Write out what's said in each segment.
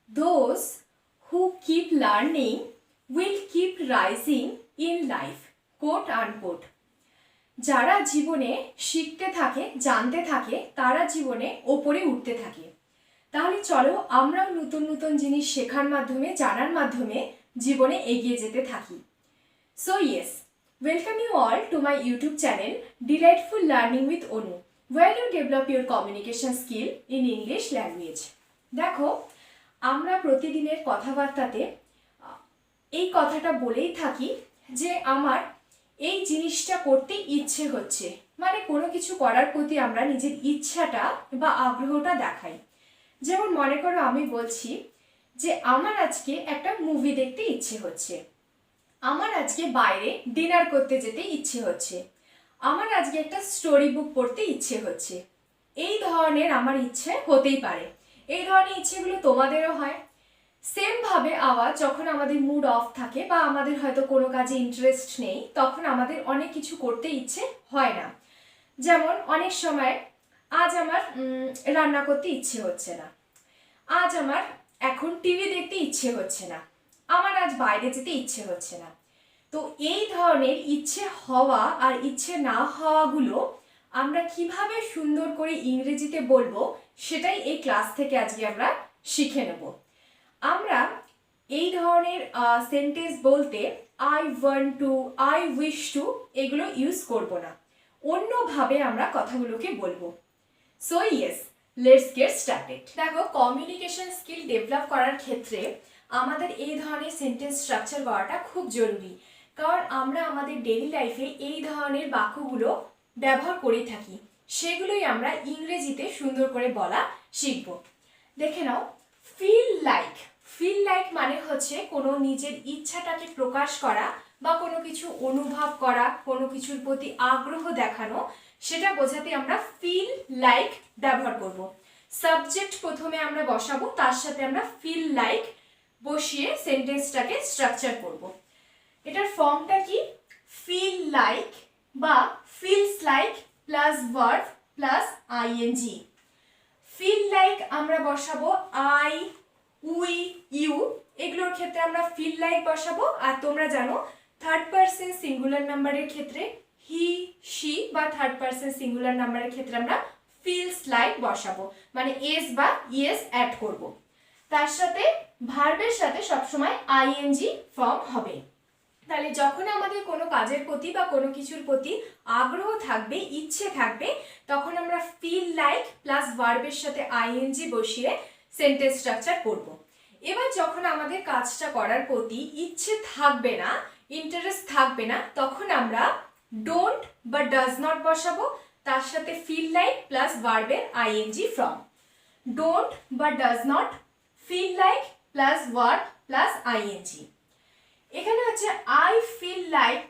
Those who keep learning will keep rising in life. Quote unquote. যারা জীবনে শিখতে থাকে, জানতে থাকে, তারা জীবনে ওপরে উঠতে থাকে। তাহলে চলো আমরাও নতুন নতুন জিনিস শেখার মাধ্যমে, জানার মাধ্যমে জীবনে এগিয়ে যেতে থাকি। So yes, welcome you all to my YouTube channel Delightful Learning with Anu, where you develop your communication skill in English language. দেখো, আমরা প্রতিদিনের কথাবার্তাতে এই কথাটা বলেই থাকি যে আমার এই জিনিসটা করতে ইচ্ছে হচ্ছে, মানে কোনো কিছু করার প্রতি আমরা নিজের ইচ্ছাটা বা আগ্রহটা দেখাই। যেমন মনে করো আমি বলছি যে আমার আজকে একটা মুভি দেখতে ইচ্ছে হচ্ছে, আমার আজকে বাইরে ডিনার করতে যেতে ইচ্ছে হচ্ছে, আমার আজকে একটা স্টোরি বুক পড়তে ইচ্ছে হচ্ছে। এই ধরনের আমার ইচ্ছে হতেই পারে, এই ধরনের ইচ্ছেগুলো তোমাদেরও হয়। সেমভাবে আবার যখন আমাদের মুড অফ থাকে বা আমাদের হয়তো কোনো কাজে ইন্টারেস্ট নেই, তখন আমাদের অনেক কিছু করতে ইচ্ছে হয় না। যেমন অনেক সময় আজ আমার রান্না করতে ইচ্ছে হচ্ছে না, আজ আমার এখন টিভি দেখতে ইচ্ছে হচ্ছে না, আমার আজ বাইরে যেতে ইচ্ছে হচ্ছে না। তো এই ধরনের ইচ্ছে হওয়া আর ইচ্ছে না হওয়াগুলো আমরা কিভাবে সুন্দর করে ইংরেজিতে বলবো, সেটাই এই ক্লাস থেকে আজকে আমরা শিখে নেব। আমরা এই ধরনের সেন্টেন্স বলতে I want two, I wish to এগুলো ইউজ করব না, অন্যভাবে আমরা কথাগুলোকে বলবো। So yes, let's get started. দেখো, কমিউনিকেশন স্কিল ডেভেলপ করার ক্ষেত্রে আমাদের এই ধরনের সেন্টেন্স স্ট্রাকচার করাটা খুব জরুরি, কারণ আমরা আমাদের ডেইলি লাইফে এই ধরনের বাক্যগুলো ব্যবহার করে থাকি, সেগুলোই আমরা ইংরেজিতে সুন্দর করে বলা শিখব। দেখে নাও, ফিল লাইক। ফিল লাইক মানে হচ্ছে কোনো নিজের ইচ্ছাটাকে প্রকাশ করা বা কোনো কিছু অনুভব করা, কোনো কিছুর প্রতি আগ্রহ দেখানো, সেটা বোঝাতে আমরা ফিল লাইক ব্যবহার করব। সাবজেক্ট প্রথমে আমরা বসাবো, তার সাথে আমরা ফিল লাইক বসিয়ে সেন্টেন্সটাকে স্ট্রাকচার করব। এটার ফর্মটা কি? ফিল লাইক বা feels like plus verb plus ING. Feel like আমরা বসাবো আই, উই, ইউ, এগুলোর ক্ষেত্রে আমরা ফিল লাইক বসাবো। আর তোমরা জানো থার্ড পারসন সিঙ্গুলার নাম্বারের ক্ষেত্রে হি, শি বা থার্ড পারসন সিঙ্গুলার নাম্বারের ক্ষেত্রে আমরা ফিলস লাইক বসাবো, মানে এস বা ইএস অ্যাড করব। তার সাথে ভার্বের সাথে সবসময় আইএনজি ফর্ম হবে। তাহলে যখন আমাদের কোনো কাজের প্রতি বা কোনো কিছুর প্রতি আগ্রহ থাকবে, ইচ্ছে থাকবে, তখন আমরা ফিল লাইক প্লাস ভার্বের সাথে আইএনজি বসিয়ে সেন্টেন্স স্ট্রাকচার করব। এবার যখন আমাদের কাজটা করার প্রতি ইচ্ছে থাকবে না, ইন্টারেস্ট থাকবে না, তখন আমরা ডোন্ট বা ডাজ নট বসাবো, তার সাথে ফিল লাইক প্লাস ভার্বের আইএনজি ফর্ম। ডোন্ট বা does not, feel like plus verb plus ING. এখানে হচ্ছে আই ফিল লাইক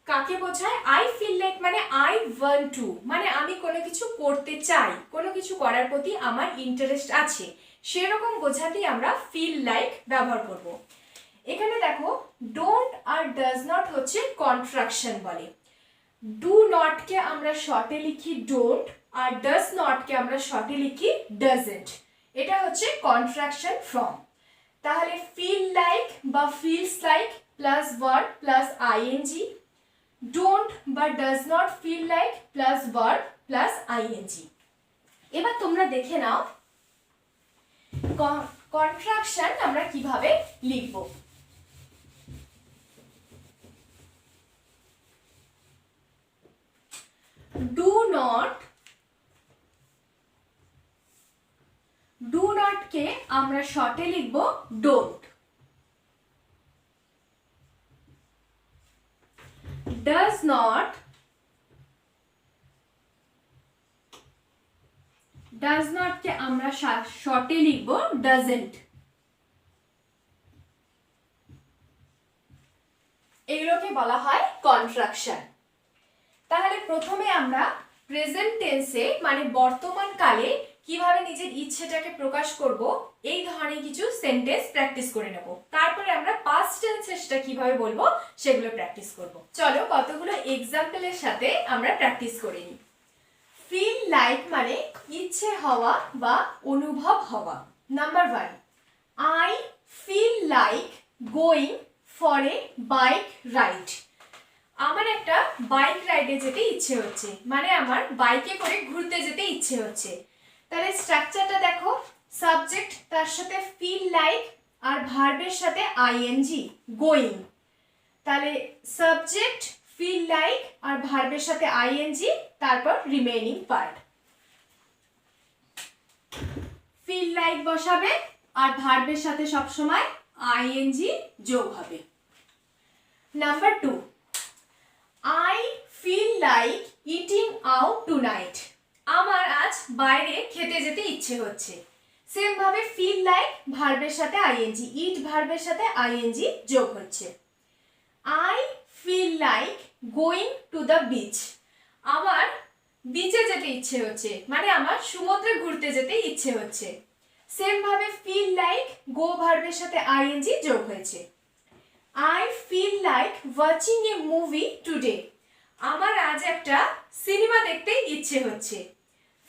কাকে বোঝায়? আই ফিল লাইক মানে আই ওয়ান্ট টু, মানে আমি কোনো কিছু করতে চাই, কোনো কিছু করার প্রতি আমার ইন্টারেস্ট আছে, সেরকম বোঝাতেই আমরা ফিল লাইক ব্যবহার করব। এখানে দেখো, ডোন্ট আর ডাজ নট হচ্ছে কন্ট্রাকশন বলে। ডু নটকে আমরা শর্টে লিখি ডোন্ট, আর ডাজ নটকে আমরা শর্টে লিখি ডাজেন্ট। এটা হচ্ছে কন্ট্রাকশন ফর্ম। তাহলে ফিল লাইক বা feels like plus verb plus ING, don't বা does not feel like plus verb plus ING. এবার তোমরা দেখে নাও কন্ট্রাকশন আমরা কিভাবে লিখব। ডু নট, ডু নটকে আমরা শর্টে লিখব ডোন্ট। ডাজ নট, ডাজ নটকে আমরা শর্টে লিখব ডাজেন্ট। এগুলোকে বলা হয় কন্ট্রাকশন। তাহলে প্রথমে আমরা প্রেজেন্ট টেন্সে মানে বর্তমান কালে কিভাবে নিজের ইচ্ছেটাকে প্রকাশ করব, এই ধরনের কিছু সেন্টেন্স প্র্যাকটিস করে নেব। তারপরে আমরা পাস্ট টেন্সেসটা কিভাবে বলবো সেগুলো প্র্যাকটিস করব। চলো কতগুলো এক্সাম্পলের সাথে আমরা প্র্যাকটিস করে নিই। ফিল লাইক মানে ইচ্ছে হওয়া বা অনুভব হওয়া। Number 1, like going for a bike ride. আমার একটা বাইক রাইডে যেতে ইচ্ছে হচ্ছে, মানে আমার বাইকে করে ঘুরতে যেতে ইচ্ছে হচ্ছে। তাহলে স্ট্রাকচারটা দেখো, সাবজেক্ট, তার সাথে ফিল লাইক, আর ভার্বের সাথে আইএনজি গোয়িং। তাহলে সাবজেক্ট, ফিল লাইক আর ভার্বের সাথে আইএনজি, তারপর রিমেইনিং পার্ট। ফিল লাইক বসাবে আর ভার্বের সাথে সবসময় আইএনজি যোগ হবে। Number 2, I feel like eating out tonight. আমার আজ বাইরে খেতে যেতে ইচ্ছে হচ্ছে। সেম ভাবে ফিল লাইক ভার্বের সাথে আইএনজি, ইট ভার্বের সাথে আইএনজি যোগ হচ্ছে। I feel like going to the beach. আমার বিচে যেতে ইচ্ছে হচ্ছে, মানে আমার সমুদ্রে ঘুরতে যেতে ইচ্ছে হচ্ছে। সেম ভাবে ফিল লাইক গো ভার্বের সাথে আইএনজি যোগ হয়েছে। I feel like watching a movie today. আমার আজ একটা সিনেমা দেখতে ইচ্ছে হচ্ছে।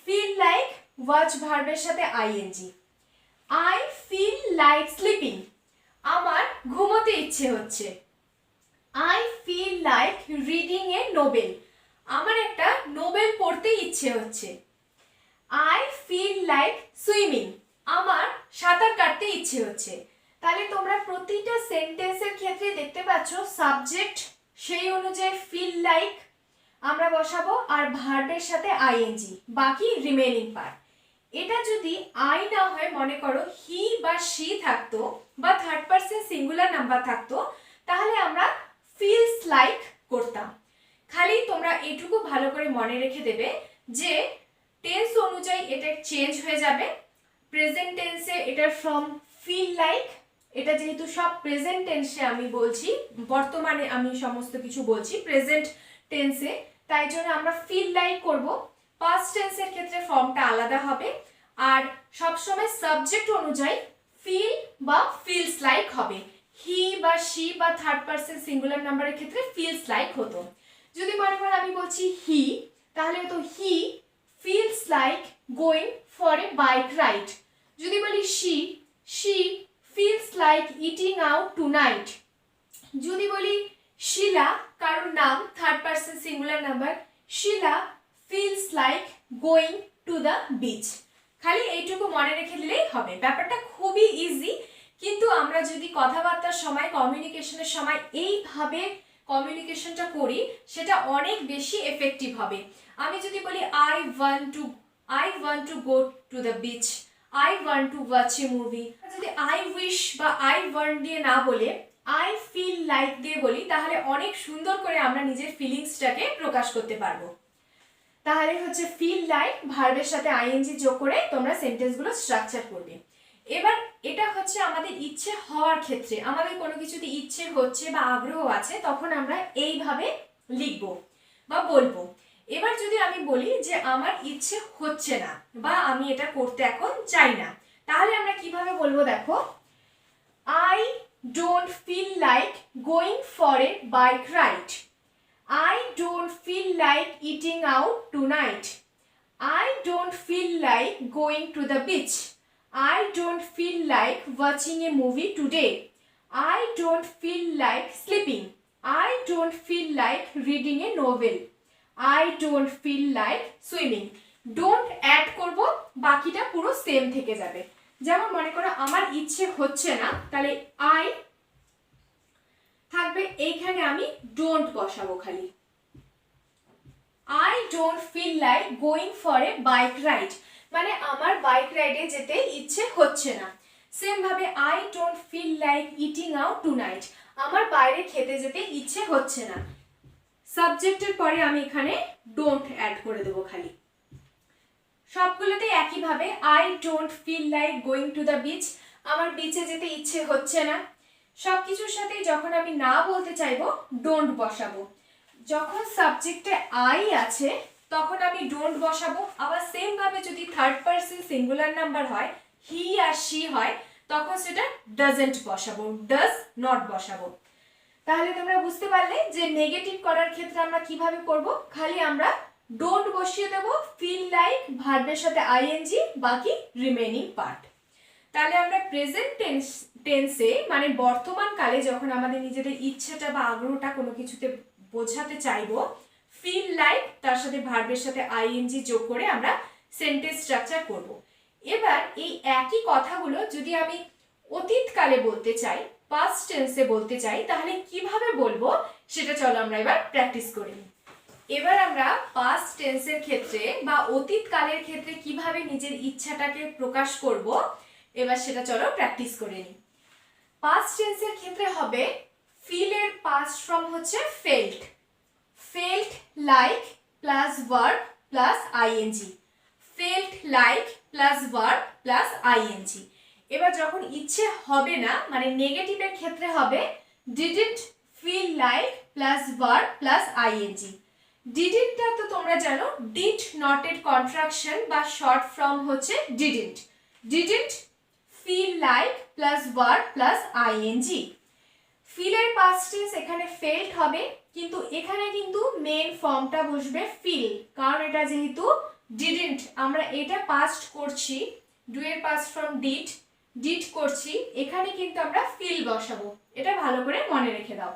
ফিল লাইক ওয়াচ ভার্বের সাথে ING. I feel like sleeping. আমার ঘুমোতে ইচ্ছে হচ্ছে। I feel like reading a novel. আমার একটা নোবেল পড়তে ইচ্ছে হচ্ছে। I feel like swimming. আমার সাঁতার কাটতে ইচ্ছে হচ্ছে। তাহলে তোমরা প্রতিটা সেন্টেন্সের ক্ষেত্রে দেখতে পাচ্ছ সাবজেক্ট সেই অনুযায়ী ফিল লাইক আমরা বসাবো আর ভার্বের সাথে আইএনজি, বাকি রিমেইনিং পার্ট। এটা যদি আই না হয়, মনে করো হি বা শি থাকতো বা থার্ড পারসন সিঙ্গুলার নাম্বার থাকতো, তাহলে আমরা ফিলস লাইক করতাম। খালি তোমরা এটুকু ভালো করে মনে রেখে দেবে যে টেন্স অনুযায়ী এটা চেঞ্জ হয়ে যাবে। প্রেজেন্ট টেন্সে এটা ফ্রম ফিল লাইক, এটা যেহেতু সব প্রেজেন্ট টেন্সে আমি বলছি, বর্তমানে আমি সমস্ত কিছু বলছি প্রেজেন্ট টেন্সে, তাই জন্য আমরা ফিল লাইক করব। পাস্ট টেন্সের ক্ষেত্রে ফর্মটা আলাদা হবে, আর সবসময় সাবজেক্ট অনুযায়ী ফিল বা ফিলস লাইক হবে। হি বা শি বা থার্ড পারসন সিঙ্গুলার নাম্বারের ক্ষেত্রে ফিলস লাইক হতো। যদি মনে করো আমি বলছি হি, তাহলে তো he feels like going for a bike ride. যদি বলি she, she feels like eating out tonight. যদি বলি শিলা, কারোর নাম, third person singular number, Shila feels like going to the beach. খালি এইটুকু মনে রেখে দিলেই হবে। ব্যাপারটা খুবই ইজি, কিন্তু আমরা যদি কথাবার্তার সময়, কমিউনিকেশনের সময় এইভাবে কমিউনিকেশনটা করি, সেটা অনেক বেশি এফেক্টিভ হবে। আমি যদি বলি I want to go to the beach, I want to watch A movie, যদি আই উইশ বা আই ওয়ান্ট দিয়ে না বলে আই ফিল লাইক দিয়ে বলি, তাহলে অনেক সুন্দর করে আমরা নিজের ফিলিংসটাকে প্রকাশ করতে পারবো। তাহলে হচ্ছে ফিল লাইক ভার্বের সাথে আইএনজি যোগ করে তোমরা সেন্টেন্সগুলো স্ট্রাকচার করবে। এবার এটা হচ্ছে আমাদের ইচ্ছে হওয়ার ক্ষেত্রে, আমাদের কোনো কিছুতে ইচ্ছে হচ্ছে বা আগ্রহ আছে, তখন আমরা এইভাবে লিখবো বা বলবো। এবার যদি আমি বলি যে আমার ইচ্ছে হচ্ছে না বা আমি এটা করতে এখন চাই না, তাহলে আমরা কিভাবে বলবো দেখো, I don't feel like going for a bike ride. I don't feel like eating out tonight. I don't feel like going to the beach. I don't feel like watching a movie today. I don't feel like sleeping. I don't feel like reading a novel. I don't feel like swimming. Don't add করব, বাকিটা পুরো same থেকে যাবে। যেমন মনে করো আমার ইচ্ছে হচ্ছে না, তাহলে I থাকবে, এইখানে আমি ডোন্ট বসাবো খালি। I don't feel like going for a bike ride, মানে আমার বাইক রাইডে যেতে ইচ্ছে হচ্ছে না। সেম ভাবে I don't feel like eating out tonight, আমার বাইরে খেতে যেতে ইচ্ছে হচ্ছে না। সাবজেক্টের পরে আমি এখানে ডোন্ট অ্যাড করে দেবো খালি। সবগুলোতে একইভাবে I don't feel like going to the beach, আমার বিচে যেতে ইচ্ছে হচ্ছে না। সব কিছুর সাথে যখন আমি না বলতে চাইবো ডোন্ট বসাবো। যখন সাবজেক্টে আই আছে তখন আমি ডোন্ট বসাবো। আবার সেম ভাবে যদি থার্ড পারসন সিঙ্গুলার নাম্বার হয়, হি আর শি হয়, তখন সেটা ডাজন্ট বসাবো, ডাজ নট বসাবো। তাহলে তোমরা বুঝতে পারলে যে নেগেটিভ করার ক্ষেত্রে আমরা কিভাবে করব। খালি আমরা ডোন্ট বসিয়ে দেবো, ফিল লাইক ভার্বের সাথে আইএনজি, বাকি রিমেইনিং পার্ট। তাহলে আমরা প্রেজেন্ট টেন্সে মানে বর্তমান কালে যখন আমাদের নিজেদের ইচ্ছেটা বা আগ্রহটা কোনো কিছুতে বোঝাতে চাইবো, ফিল লাইক তার সাথে ভার্বের সাথে আইএনজি যোগ করে আমরা সেন্টেন্স স্ট্রাকচার করব। এবার এই একই কথাগুলো যদি আমি অতীতকালে বলতে চাই, পাস্ট টেন্সে বলতে চাই, তাহলে কিভাবে বলবো সেটা চলো আমরা এবার প্র্যাকটিস করি। এবার আমরা পাস্ট টেন্সের ক্ষেত্রে বা অতীতকালের ক্ষেত্রে কিভাবে নিজের ইচ্ছাটাকে প্রকাশ করব এবার সেটা চলো প্র্যাকটিস করে নিই। পাস্ট টেন্সের ক্ষেত্রে হবে ফিল এর পাস্ট ফর্ম হচ্ছে felt, felt like plus verb plus ING, felt like plus verb plus ING. এবার যখন ইচ্ছে হবে না মানে নেগেটিভের ক্ষেত্রে হবে didn't feel like plus verb plus ING. ডিডন্টটা তো তোমরা জানো ডিড নট এর কন্ট্রাকশন বা শর্ট ফর্ম হচ্ছে didn't, didn't feel like plus verb plus ING. ফিলের পাস্ট টেন্স এখানে ফেল্ট হবে, কিন্তু এখানে কিন্তু মেন ফর্মটা বসবে ফিল, কারণ এটা যেহেতু ডিডন্ট আমরা এটা পাস্ট করছি, ডু এর পাস্ট ফর্ম ডিড, ডিড করছি, এখানে কিন্তু আমরা ফিল বসাবো। এটা ভালো করে মনে রেখে দাও।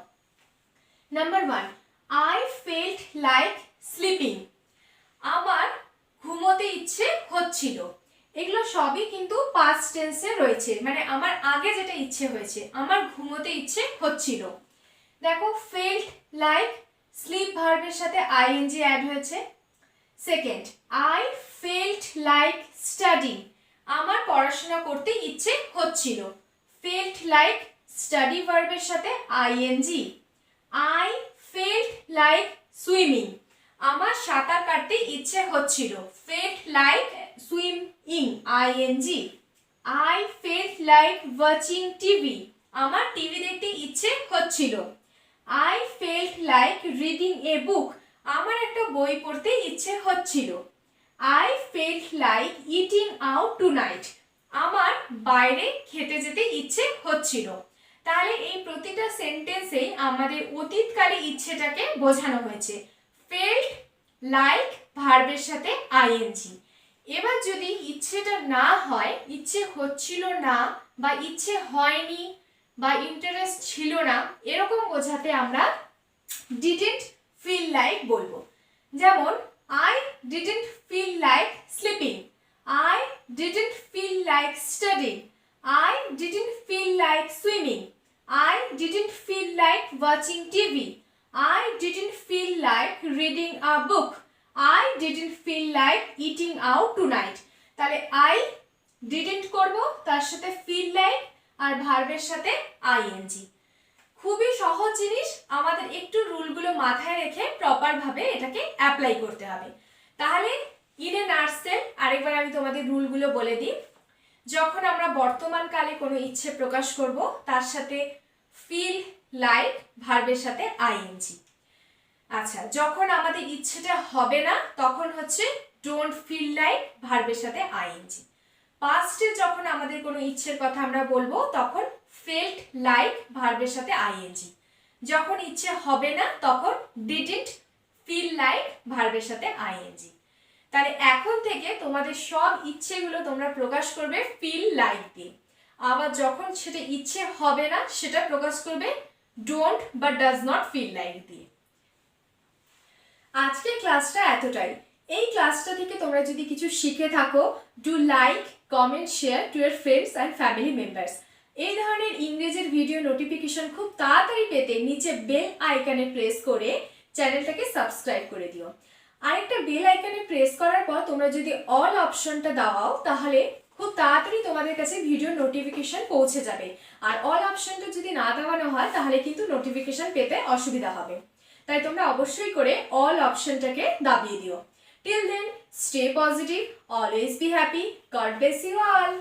Number 1, I felt like sleeping, আমার ঘুমোতে ইচ্ছে হচ্ছিল। এগুলো সবই কিন্তু পাস্ট টেন্সে রয়েছে, মানে আমার আগে যেটা ইচ্ছে হয়েছে, আমার ঘুমোতে ইচ্ছে হচ্ছিল। দেখো ফেল্ট লাইক স্লিপ ভার্বের সাথে আইএনজি অ্যাড হয়েছে। Second, I felt like study, আমার পড়াশোনা করতে ইচ্ছে হচ্ছিল। ফেল্ট লাইক স্টাডি ভার্বের সাথে ING. I felt like swimming, আমার সাঁতার কাটতে ইচ্ছে হচ্ছিল। Felt like swimming ING. I felt like watching TV, আমার টিভি দেখতে ইচ্ছে হচ্ছিল। I felt like reading a book, আমার একটা বই পড়তে ইচ্ছে হচ্ছিল। I felt like eating out tonight, আমার বাইরে খেতে যেতে ইচ্ছে হচ্ছিল। তাহলে এই প্রতিটা সেন্টেন্সেই আমাদের অতীতকালে ইচ্ছেটাকে বোঝানো হয়েছে। ফেল্ট লাইক ভার্বের সাথে আইএনজি। এবার যদি ইচ্ছেটা না হয়, ইচ্ছে হচ্ছিল না বা ইচ্ছে হয়নি বা ইন্টারেস্ট ছিল না, এরকম বোঝাতে আমরা ডিডন্ট ফিল লাইক বলবো। যেমন I didn't feel like sleeping, I didn't feel like studying, I didn't feel like swimming, I didn't feel like watching TV, I didn't feel like reading a book, I didn't feel like eating out tonight. তাহলে I didn't করব, তার সাথে feel like আর ভার্বের সাথে ing। খুবই সহজ জিনিস, আমাদের একটু রুলগুলো মাথায় রেখে প্রপার ভাবে এটাকে অ্যাপ্লাই করতে হবে। তাহলে ইন এ নাটসেল আরেকবার আমি তোমাদের রুলগুলো বলে দিই। যখন আমরা বর্তমান কালে কোনো ইচ্ছে প্রকাশ করব, তার সাথে ফিল লাইক ভার্বের সাথে আইএনজি। আচ্ছা, যখন আমাদের ইচ্ছেটা হবে না তখন হচ্ছে ডোন্ট ফিল লাইক ভার্বের সাথে আইএনজি। পাস্টে যখন আমাদের কোনো ইচ্ছের কথা আমরা বলবো তখন ফেল্ট লাইক ভার্বের সাথে আইএনজি। যখন ইচ্ছে হবে না তখন ডিডন্ট ফিল লাইক ভার্বের সাথে আইএনজি। তাহলে এখন থেকে তোমাদের সব ইচ্ছেগুলো তোমরা প্রকাশ করবে ফিল লাইক দিয়ে। আবার যখন সেটা ইচ্ছে হবে না সেটা প্রকাশ করবে ডোন্ট বা ডাজ নট ফিল লাইক দিয়ে। আজকের ক্লাসটা এতটাই। এই ক্লাসটা থেকে তোমরা যদি কিছু শিখে থাকো, do like, comment, share two year friends and family members. এই ধরনের ইংরেজির ভিডিও নোটিফিকেশন খুব তাড়াতাড়ি পেতে নিচে বেল আইকনে প্রেস করে চ্যানেলটাকে সাবস্ক্রাইব করে দিও। আরেকটা বেল আইকনে প্রেস করার পর তোমরা যদি অল অপশনটা দাও তাহলে খুব তাড়াতাড়ি তোমাদের কাছে ভিডিও নোটিফিকেশন পৌঁছে যাবে। আর অল অপশনটা যদি না দেওয়ানো হয় তাহলে কিন্তু নোটিফিকেশন পেতে অসুবিধা হবে। তাই তোমরা অবশ্যই করে অল অপশনটাকে দাবিয়ে দিও। Till then, stay positive, always be happy. God bless you all.